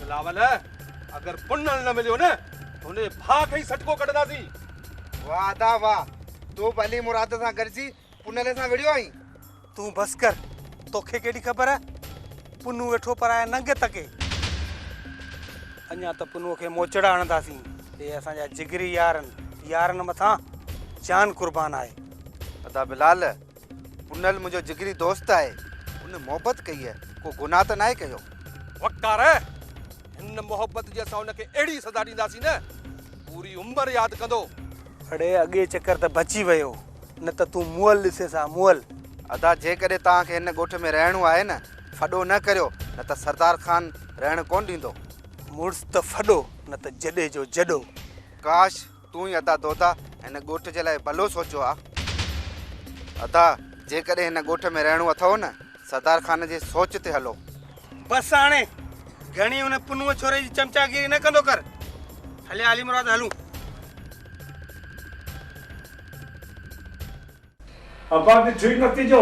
बिलावल अगर पुन्नल न मिलियो न तो उन्हें भाग ही सटको कटदासी। वाह दा वाह, तू भली मुराद सां गॾिजी पुनले सां विड़ियो आई। तू बस कर, तोखे केड़ी खबर है? पुन्नू वेठो पराए नंगे तके। अञा त पुन्नू के मोचड़ा हणंदासीं। ये असांजा जिगरी यारन मथां जान कुर्बान आहे। अदा बिलाल, पुनल मुझो जिगरी दोस्त है, उन मोहब्बत कई है, को गुनाह त नाहे कयो। वकार है इन मोहब्बत जे असां उनखे एड़ी सजा ॾींदासीं न पूरी उम्र याद कंदो। अड़े अॻे चक्कर त बची वियो, न त तू मुअल ॾिसेसा मुअल। अदा जेकॾहिं तव्हांखे हिन ॻोठ में रहणो आहे न, फॾो न करियो, न त सरदार खान रहण कोन ॾींदो। मुड़ुस त फॾो, न त जॾे जो जॾो। काश तूं ई अदा दोता हिन ॻोठ जे लाइ भलो सोचियो आहे। अदा जेकॾहिं हिन ॻोठ में रहणो अथव न, सरदार खान जे सोच ते हलो। बस हाणे घणी हुन पुन्नूअ छोरे जी चमचागिरी न कंदो कर। हले आली मुराद हलूं। अब्बा की ठीक नतीजो